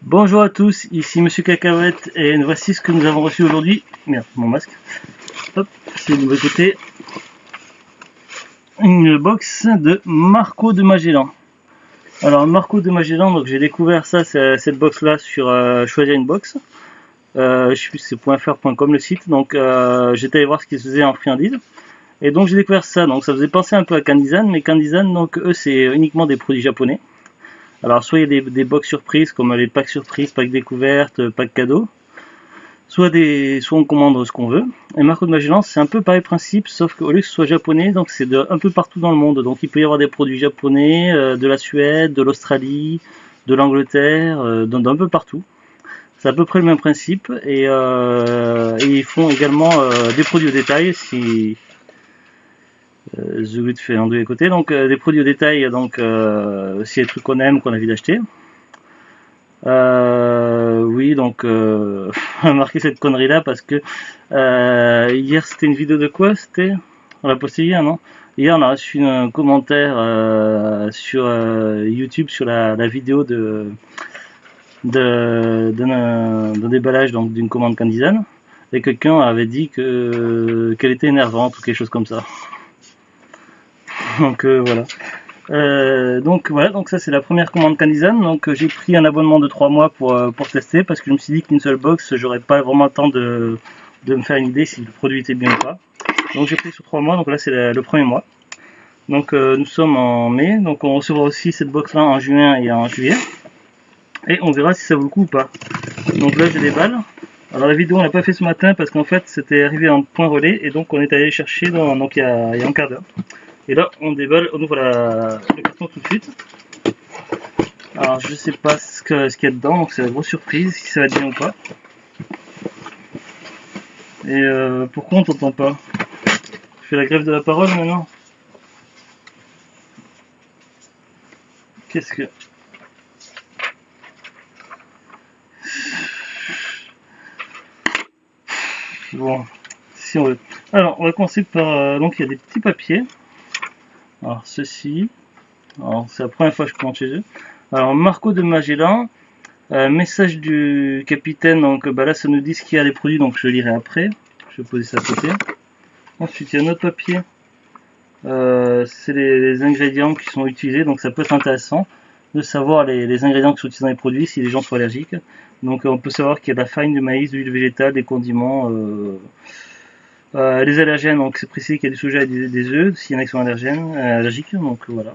Bonjour à tous, ici Monsieur Cacahuète et voici ce que nous avons reçu aujourd'hui. Merde, mon masque. Hop, c'est du mauvais côté. Une box de Marco de Magellan. Alors Marco de Magellan, donc j'ai découvert ça, cette box là sur Choisir une box. Je sais plus si c'est .fr.com le site. Donc j'étais allé voir ce qu'ils faisaient en friandise. Et donc j'ai découvert ça. Donc ça faisait penser un peu à Candysan, mais Candysan, donc eux c'est uniquement des produits japonais. Alors soit il y a des box surprises comme les packs surprises, packs découvertes, packs cadeaux, soit on commande ce qu'on veut. Et Marco de Magellan c'est un peu pareil principe, sauf qu'au lieu que ce soit japonais, donc c'est un peu partout dans le monde. Donc il peut y avoir des produits japonais, de la Suède, de l'Australie, de l'Angleterre, d'un peu partout. C'est à peu près le même principe et ils font également des produits au détail si The Good fait en deux côtés. Donc des produits au détail, donc s'il y a des trucs qu'on aime, qu'on a envie d'acheter. Oui, donc remarquez cette connerie là parce que hier c'était une vidéo de quoi? On l'a posté hier, non? Hier on a reçu un commentaire sur YouTube sur la vidéo d'un déballage donc d'une commande Candysan et quelqu'un avait dit qu'elle était énervante ou quelque chose comme ça. Donc voilà. Donc voilà, donc ça c'est la première commande Candysan. Donc j'ai pris un abonnement de 3 mois pour tester parce que je me suis dit qu'une seule box, j'aurais pas vraiment le temps de me faire une idée si le produit était bien ou pas. Donc j'ai pris sur 3 mois, donc là c'est le premier mois. Donc nous sommes en mai, donc on recevra aussi cette box là en juin et en juillet. Et on verra si ça vaut le coup ou pas. Donc là je déballe. Alors la vidéo on l'a pas fait ce matin parce qu'en fait c'était arrivé en point relais et donc on est allé chercher donc il y a un quart d'heure. Et là, on déballe, on ouvre le carton tout de suite. Alors, je sais pas ce qu'il y a dedans, donc c'est la grosse surprise, si ça va être bien ou pas. Et pourquoi on t'entend pas? Je fais la grève de la parole maintenant? Qu'est-ce que... Bon, si on veut. Alors, on va commencer par... donc, il y a des petits papiers. Alors, ceci... Alors, c'est la première fois que je commande chez eux. Alors, Marco de Magellan. Message du capitaine, donc bah là ça nous dit ce qu'il y a des produits, donc je lirai après. Je vais poser ça à côté. Ensuite, il y a un autre papier. C'est les ingrédients qui sont utilisés, donc ça peut être intéressant de savoir les ingrédients qui sont utilisés dans les produits si les gens sont allergiques. Donc on peut savoir qu'il y a de la farine de maïs, de l'huile végétale, des condiments, les allergènes, donc c'est précisé qu'il y a du soja et des œufs, s'il y en a qui sont allergiques, donc voilà.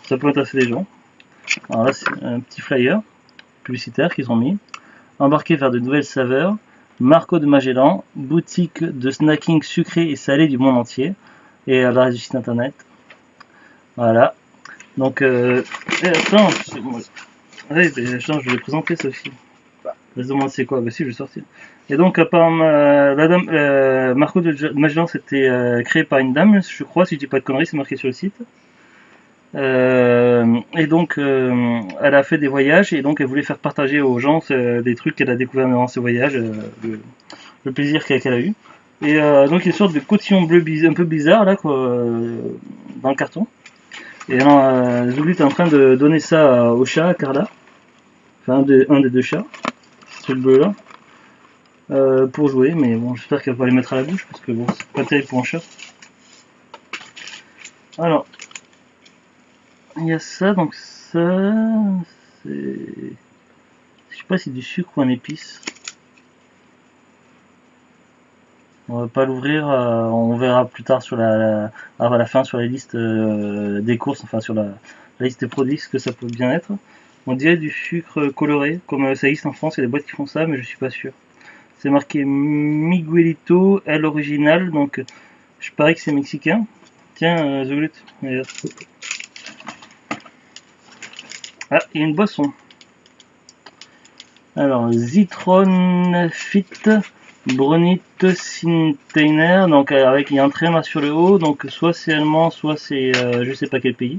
Ça peut intéresser les gens. Alors là c'est un petit flyer publicitaire qu'ils ont mis. Embarqué vers de nouvelles saveurs, Marco de Magellan, boutique de snacking sucré et salé du monde entier. Et l'adresse du site internet. Voilà. Donc, attends, attends, je vais présenter Sophie. Elle se demande c'est quoi, bah si, je vais sortir. Et donc, apparemment, la dame, Marco de Magellan, c'était créé par une dame, je crois, si je dis pas de conneries, c'est marqué sur le site. Et donc, elle a fait des voyages et donc elle voulait faire partager aux gens des trucs qu'elle a découvert durant ces voyages, le plaisir qu'elle a eu. Et donc, il y a une sorte de cotillon bleu un peu bizarre là, quoi, dans le carton. Et alors, Zoubli est en train de donner ça au chat, à Carla, enfin un des deux chats, c'est le bleu là, pour jouer. Mais bon, j'espère qu'elle va les mettre à la bouche parce que bon, c'est pas terrible pour un chat. Alors. Il y a ça, donc ça, c'est... Je sais pas si c'est du sucre ou un épice. On va pas l'ouvrir, on verra plus tard sur à la fin sur la liste des courses, enfin sur la liste des produits, ce que ça peut bien être. On dirait du sucre coloré, comme ça existe en France, il y a des boîtes qui font ça, mais je suis pas sûr. C'est marqué Miguelito, El Original, donc je parie que c'est mexicain. Tiens, The Glut, regarde. Ah, il y a une boisson. Alors, Zitron Fit Brunit Sinteiner, donc avec il y a un tréma sur le haut, donc soit c'est allemand, soit c'est je sais pas quel pays.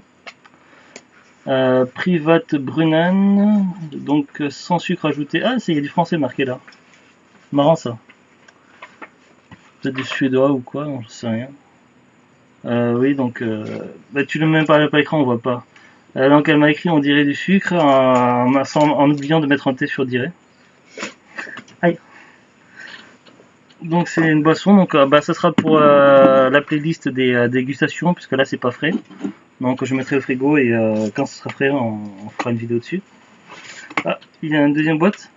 Privat Brunnen, donc sans sucre ajouté. Ah, il y a du français marqué là. Marrant ça. Peut-être du suédois ou quoi, je sais rien. Oui, donc bah, tu le mets pas à l'écran, on voit pas. Donc elle m'a écrit on dirait du sucre en oubliant de mettre un T sur dirait. Aïe. Donc c'est une boisson, donc ça sera pour la playlist des dégustations, puisque là c'est pas frais. Donc je mettrai au frigo et quand ce sera frais, on fera une vidéo dessus. Ah, il y a une deuxième boîte.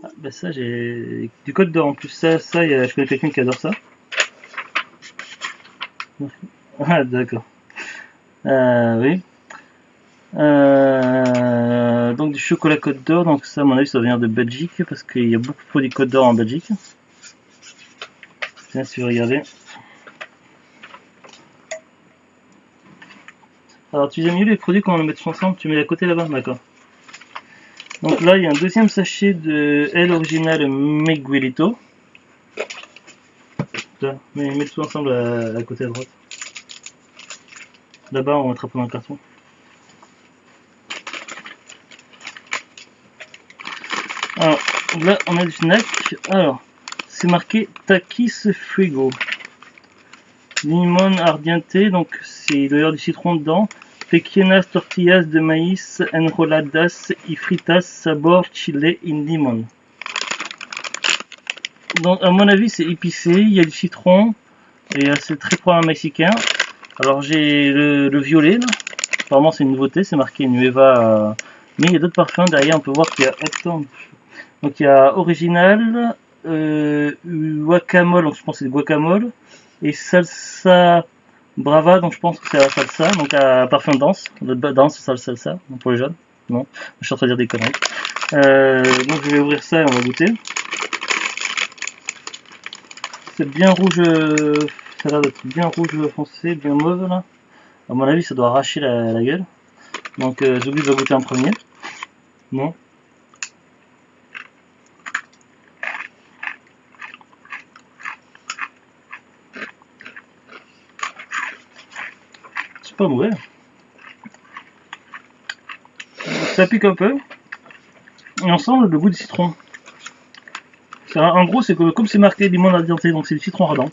Ah, bah ça j'ai du Côte d'Or en plus. Ça je connais quelqu'un qui adore ça. Ah d'accord. Oui. Donc du chocolat Côte d'Or, donc ça à mon avis ça vient de Belgique parce qu'il y a beaucoup de produits Côte d'Or en Belgique. Tiens, si vous regardez. Alors tu as mieux les produits qu'on va mettre ensemble, tu mets à côté là-bas, d'accord. Donc là il y a un deuxième sachet de El Original Miguelito. Mets tout ensemble à côté à droite. Là-bas on mettra pas dans le carton. Alors là on a du snack. Alors c'est marqué Takis Frigo. Limon ardiente, donc c'est d'ailleurs du citron dedans. Pequeñas tortillas de maïs enroladas y fritas sabor chile in limon. Donc à mon avis c'est épicé, il y a du citron et c'est très probablement mexicain. Alors j'ai le violet là, apparemment c'est une nouveauté, c'est marqué Nueva, mais il y a d'autres parfums derrière, on peut voir qu'il y a, attends, donc il y a original, guacamole, donc je pense que c'est guacamole, et salsa brava, donc je pense que c'est la salsa, donc parfum dense, dense salsa, pour les jeunes, non, je suis en train de dire des conneries. Donc je vais ouvrir ça et on va goûter. C'est bien rouge, ça a l'air d'être bien rouge foncé, bien mauve là. À mon avis ça doit arracher la gueule. Donc Zoubli va goûter en premier. Non. C'est pas mauvais. Ça pique un peu. Et ensemble le goût du citron. En gros c'est que comme c'est marqué limon ardiente, donc c'est du citron ardent.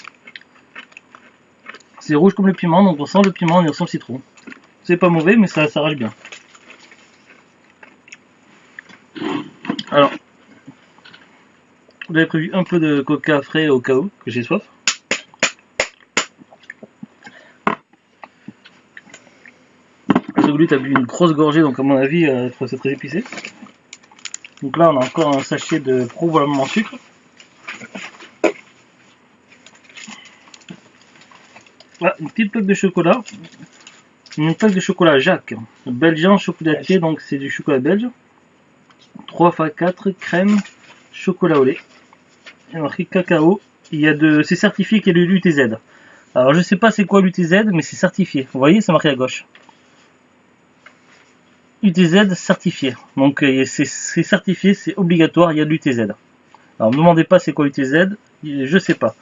C'est rouge comme le piment, donc on sent le piment et on sent le citron. C'est pas mauvais mais ça arrache bien. Alors, j'avais prévu un peu de coca frais au cas où que j'ai soif. Zouglut a bu une grosse gorgée, donc à mon avis c'est très épicé. Donc là on a encore un sachet de probablement sucre. Voilà, une petite plaque de chocolat. Une plaque de chocolat Jacques. Belgian chocolatier, donc c'est du chocolat belge. 3 x 4 crème, chocolat au lait. Il y a marqué cacao. C'est certifié qu'il y a de l'UTZ. Alors je sais pas c'est quoi l'UTZ, mais c'est certifié. Vous voyez, c'est marqué à gauche. UTZ certifié. Donc c'est certifié, c'est obligatoire, il y a de l'UTZ. Alors ne me demandez pas c'est quoi l'UTZ, je sais pas.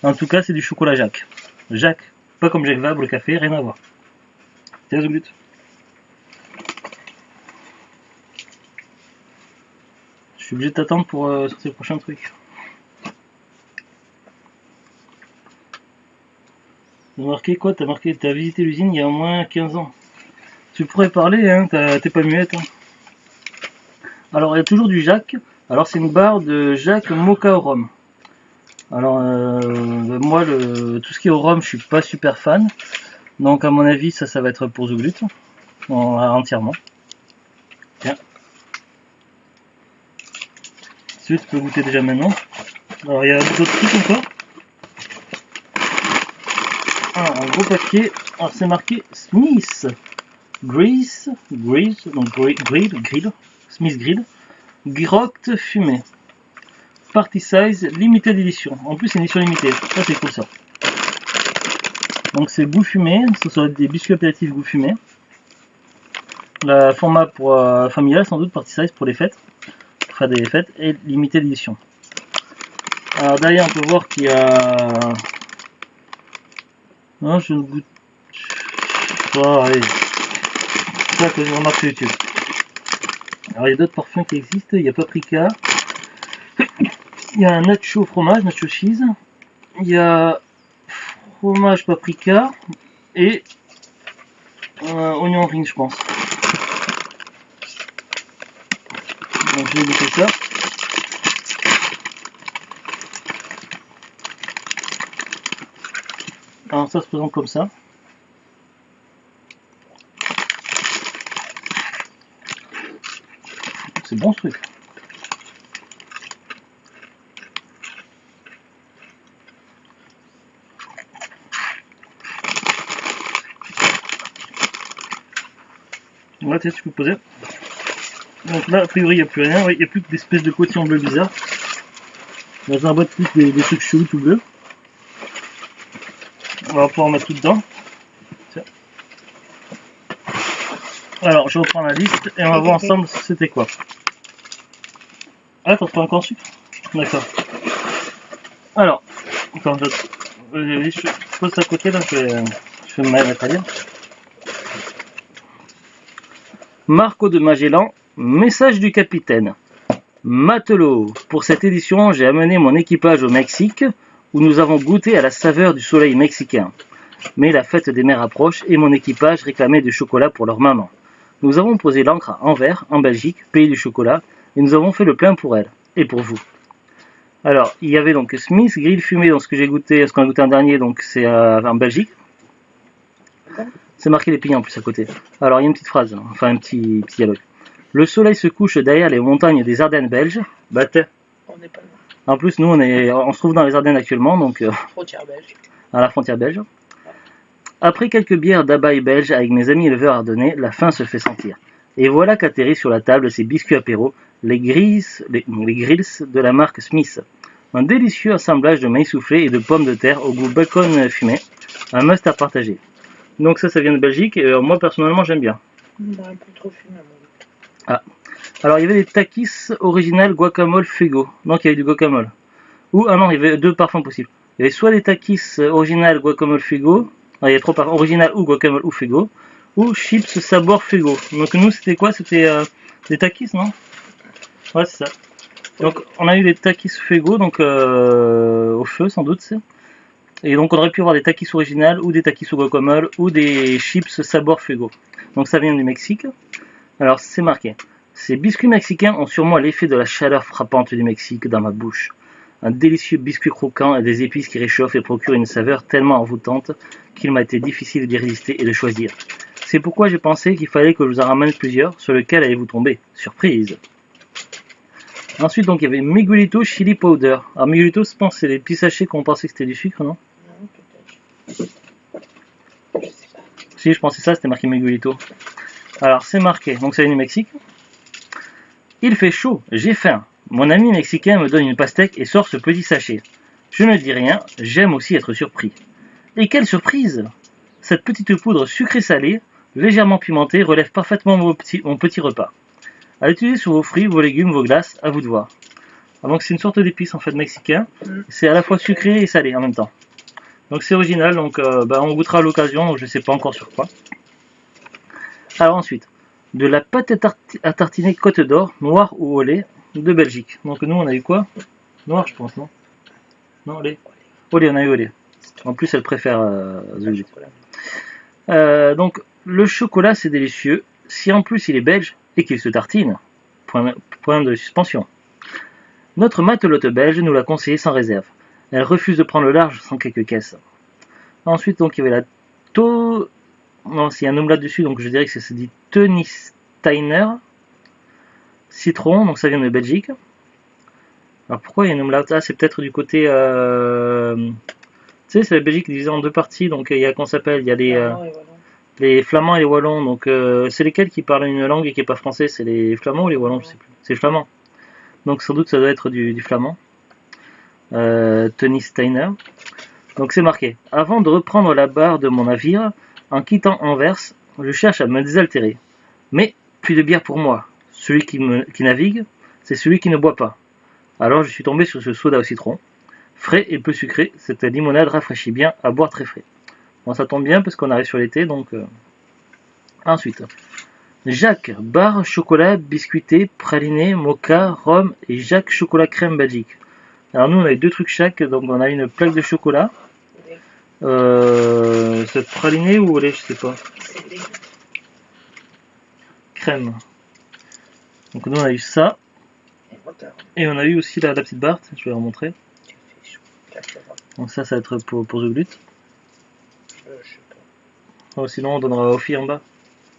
En tout cas, c'est du chocolat Jacques. Jacques, pas comme Jacques Vabre, le café, rien à voir. Tiens, Zouglut. Je suis obligé de t'attendre pour sortir le prochain truc. T'as marqué quoi? T'as visité l'usine il y a au moins 15 ans. Tu pourrais parler, hein, t'es pas muette. Hein. Alors il y a toujours du Jacques. Alors c'est une barre de Jacques Mocha au rhum. Alors moi tout ce qui est au rhum je suis pas super fan. Donc à mon avis ça va être pour Zouglut. Entièrement. Tiens. Tu peux goûter déjà maintenant. Alors il y a d'autres trucs encore. Un gros paquet. Alors c'est marqué Smith Grease, donc grill, Smith Grill, Grotte fumée, Party Size, Limited Edition. En plus, c'est une édition limitée. Ça, c'est cool ça. Donc, c'est goût fumé. Ce sont des biscuits apéritifs goût fumé. Le format pour familial, sans doute, Party Size pour les fêtes, pour faire des fêtes, et Limited Edition. Alors, derrière, on peut voir qu'il y a. Non, je ne goûte. Oh, allez. Que je remarque sur YouTube. Alors il y a d'autres parfums qui existent, il y a paprika, il y a un nacho fromage, nacho cheese, il y a fromage paprika et oignon ring je pense. Donc je vais goûter ça. Alors ça se présente comme ça. C'est bon ce truc. Là, tu peux poser. Donc là, a priori, il n'y a plus rien. Il n'y a plus que des espèces de cotillons bleus bizarres. Dans un boîte, plus des trucs chelous tout bleus. On va pouvoir mettre tout dedans. Tiens. Alors, je reprends la liste et on va voir ensemble c'était quoi. Ah, t'en prends encore un sucre? D'accord. Alors, attends, je pose ça à côté là, je vais me mettre à lire. Marco de Magellan, message du capitaine. Matelot, pour cette édition, j'ai amené mon équipage au Mexique, où nous avons goûté à la saveur du soleil mexicain. Mais la fête des mers approche et mon équipage réclamait du chocolat pour leur maman. Nous avons posé l'ancre à Anvers, en Belgique, pays du chocolat, et nous avons fait le plein pour elle, et pour vous. Alors, il y avait donc Smith, grille fumée, donc ce qu'on a goûté en dernier, donc c'est en Belgique. C'est marqué les pays en plus à côté. Alors, il y a une petite phrase, enfin un petit dialogue. Le soleil se couche derrière les montagnes des Ardennes belges. Bah, on n'est pas loin. En plus, nous, on se trouve dans les Ardennes actuellement, donc Frontière belge. À la frontière belge. Après quelques bières d'abeilles belges avec mes amis éleveurs ardennais, la faim se fait sentir. Et voilà qu'atterrit sur la table ces biscuits apéro, les grills de la marque Smith. Un délicieux assemblage de maïs soufflé et de pommes de terre au goût bacon fumé. Un must à partager. Donc ça vient de Belgique et moi personnellement j'aime bien. Un peu trop fumé à mon goût. Ah. Alors il y avait des takis original guacamole fuego. Donc il y avait du guacamole. Ah non, il y avait deux parfums possibles. Il y avait soit des takis original guacamole fuego. Il y avait trois parfums, original ou guacamole ou fuego. Ou chips sabor fuego. Donc nous c'était quoi? C'était des takis, non? Ouais, c'est ça. Donc on a eu des takis fuego, donc au feu sans doute. Et donc on aurait pu avoir des takis originales ou des takis au guacamole ou des chips sabor fuego. Donc ça vient du Mexique. Alors c'est marqué. Ces biscuits mexicains ont sur moi l'effet de la chaleur frappante du Mexique dans ma bouche. Un délicieux biscuit croquant et des épices qui réchauffent et procurent une saveur tellement envoûtante qu'il m'a été difficile d'y résister et de choisir. C'est pourquoi j'ai pensé qu'il fallait que je vous en ramène plusieurs, sur lequel allez-vous tomber. Surprise! Ensuite, donc, il y avait Miguelito Chili Powder. Alors, Miguelito, je pense que c'est les petits sachets qu'on pensait que c'était du sucre, non? Non, peut-être. Je sais pas. Si, je pensais ça, c'était marqué Miguelito. Alors, c'est marqué, donc ça vient du Mexique. Il fait chaud, j'ai faim. Mon ami mexicain me donne une pastèque et sort ce petit sachet. Je ne dis rien, j'aime aussi être surpris. Et quelle surprise! Cette petite poudre sucrée-salée, légèrement pimentée, relève parfaitement mon petit repas. À utiliser sur vos fruits, vos légumes, vos glaces, à vous de voir. Alors, donc c'est une sorte d'épice en fait mexicain. C'est à la fois sucré et salé en même temps. Donc c'est original, donc on goûtera à l'occasion, donc je ne sais pas encore sur quoi. Alors ensuite, de la pâte à tartiner Côte d'Or, noire ou au lait, de Belgique. Donc nous on a eu quoi? Noir je pense, non? Non, au lait. Au lait, on a eu au lait. En plus elle préfère The donc le chocolat c'est délicieux. Si en plus il est belge et qu'il se tartine, point de suspension. Notre matelote belge nous l'a conseillé sans réserve. Elle refuse de prendre le large sans quelques caisses. Ensuite donc il y avait la non, s'il y a un omelette dessus, donc je dirais que ça se dit Tennisteiner. Citron, donc ça vient de Belgique. Alors pourquoi il y a une omelette? Ah, c'est peut-être du côté... Tu sais, c'est la Belgique divisée en deux parties, donc il y a, qu'on s'appelle, il y a les Flamands et les Wallons. Donc c'est lesquels qui parlent une langue et qui n'est pas français? C'est les Flamands ou les Wallons? Je sais plus. C'est les Flamands. Donc sans doute ça doit être du flamand. Tennisteiner. Donc c'est marqué. Avant de reprendre la barre de mon navire, en quittant Anvers, je cherche à me désaltérer. Mais plus de bière pour moi. Celui qui navigue, c'est celui qui ne boit pas. Alors je suis tombé sur ce soda au citron. Frais et peu sucré, cette limonade rafraîchit bien à boire très frais. Bon, ça tombe bien parce qu'on arrive sur l'été, donc... Ensuite, Jacques, bar, chocolat, biscuité, praliné, mocha, rhum et Jacques chocolat crème Belgique. Alors nous on a eu deux trucs chaque, donc on a une plaque de chocolat. C'est praliné ou au lait, je sais pas. Crème. Donc nous on a eu ça. trop tard. Et on a eu aussi la petite Bart, je vais la remontrer. Il fait chaud. Là, ça va. Donc ça va être pour The Glut. Je sais pas. Oh, sinon on donnera Ophi en bas.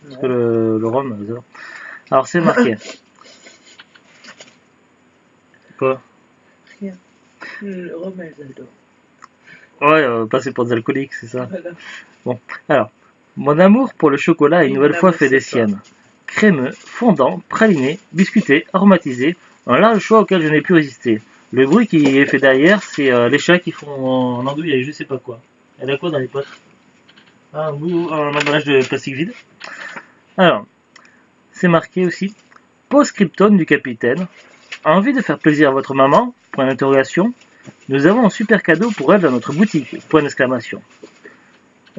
Parce Non. que le rhum, ça. Alors c'est marqué. Quoi? Rien. Le remède, j'adore. Ouais, passer pour des alcooliques, c'est ça. Voilà. Alors, mon amour pour le chocolat est une Oui, nouvelle mon fois amour, fait des c'est pas. siennes. Crémeux, fondant, praliné, biscuité, aromatisé, un large choix auquel je n'ai pu résister. Le bruit qui est fait derrière, c'est les chats qui font en andouille, je sais pas quoi. Elle a quoi dans les potes? Ah, oui, un emballage de plastique vide. Alors, c'est marqué aussi. Post-scriptum du capitaine. A envie de faire plaisir à votre maman? Point d'interrogation. Nous avons un super cadeau pour elle dans notre boutique. Point d'exclamation.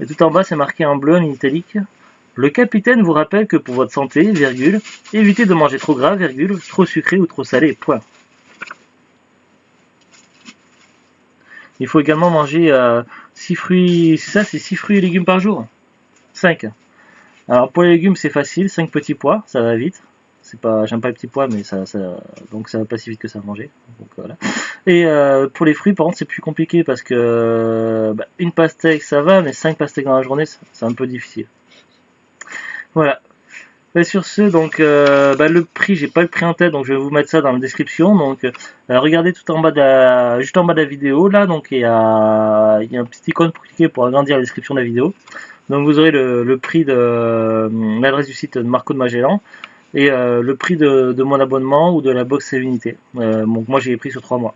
Et tout en bas, c'est marqué en bleu en italique. Le capitaine vous rappelle que pour votre santé, virgule, évitez de manger trop gras, virgule, trop sucré ou trop salé, point. Il faut également manger 6 fruits, c'est ça, c'est 6 fruits et légumes par jour. 5. Alors pour les légumes, c'est facile, 5 petits pois, ça va vite. C'est pas, j'aime pas les petits pois, mais donc ça va pas si vite que ça à manger. Donc voilà. Et pour les fruits, par contre, c'est plus compliqué parce que une pastèque, ça va, mais 5 pastèques dans la journée, c'est un peu difficile. Voilà. Et sur ce, donc le prix, j'ai pas le prix en tête, donc je vais vous mettre ça dans la description. Donc regardez tout en bas de juste en bas de la vidéo là, donc il y a un petit icône pour cliquer pour agrandir la description de la vidéo. Donc vous aurez le prix de l'adresse du site de Marco de Magellan et le prix de mon abonnement ou de la box unité. Donc moi j'ai pris sur 3 mois.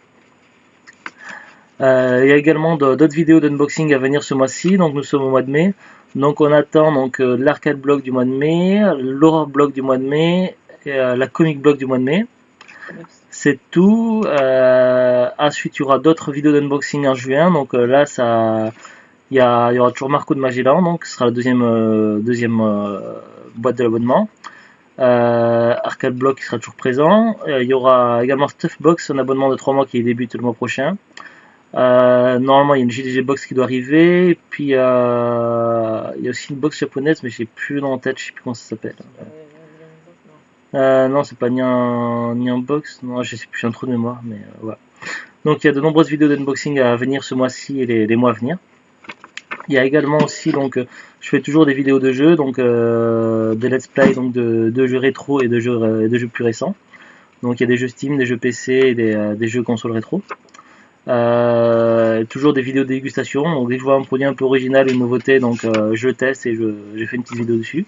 Il y a également d'autres vidéos d'unboxing à venir ce mois-ci, donc nous sommes au mois de mai. Donc on attend l'arcade blog du mois de mai, l'horror blog du mois de mai, et, la comic blog du mois de mai. C'est tout. Ensuite il y aura d'autres vidéos d'unboxing en juin. Donc là il y aura toujours Marco de Magellan, donc ce sera la deuxième boîte de l'abonnement. Arcade blog qui sera toujours présent. Il y aura également Stuffbox, un abonnement de 3 mois qui débute le mois prochain. Normalement il y a une JDG box qui doit arriver, et puis il y a aussi une box japonaise, mais j'ai plus le nom en tête, je sais plus comment ça s'appelle. Non, c'est pas ni un box, non, je sais plus, j'ai un trou de mémoire, mais voilà. Donc il y a de nombreuses vidéos d'unboxing à venir ce mois-ci et les mois à venir. Il y a également aussi, donc je fais toujours des vidéos de jeux, donc des let's play, donc de jeux rétro et de jeux plus récents. Donc il y a des jeux Steam, des jeux PC et des jeux console rétro. Toujours des vidéos de dégustation, donc dès que je vois un produit un peu original, une nouveauté, donc je teste et j'ai fait une petite vidéo dessus.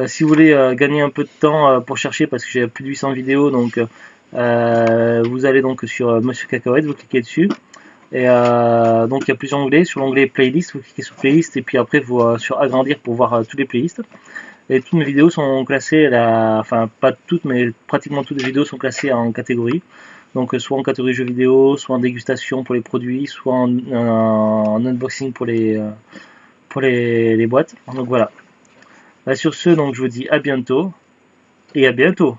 Si vous voulez gagner un peu de temps pour chercher, parce que j'ai plus de 800 vidéos, donc vous allez donc sur Monsieur Cacahuète, vous cliquez dessus, et donc il y a plusieurs onglets. Sur l'onglet playlist, vous cliquez sur playlist, et puis après vous sur agrandir pour voir toutes les playlists. Et toutes mes vidéos sont classées, enfin pas toutes, mais pratiquement toutes les vidéos sont classées en catégories. Donc soit en catégorie jeux vidéo, soit en dégustation pour les produits, soit en unboxing pour les boîtes. Donc voilà. Sur ce, donc je vous dis à bientôt. Et à bientôt.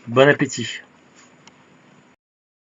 Bon appétit.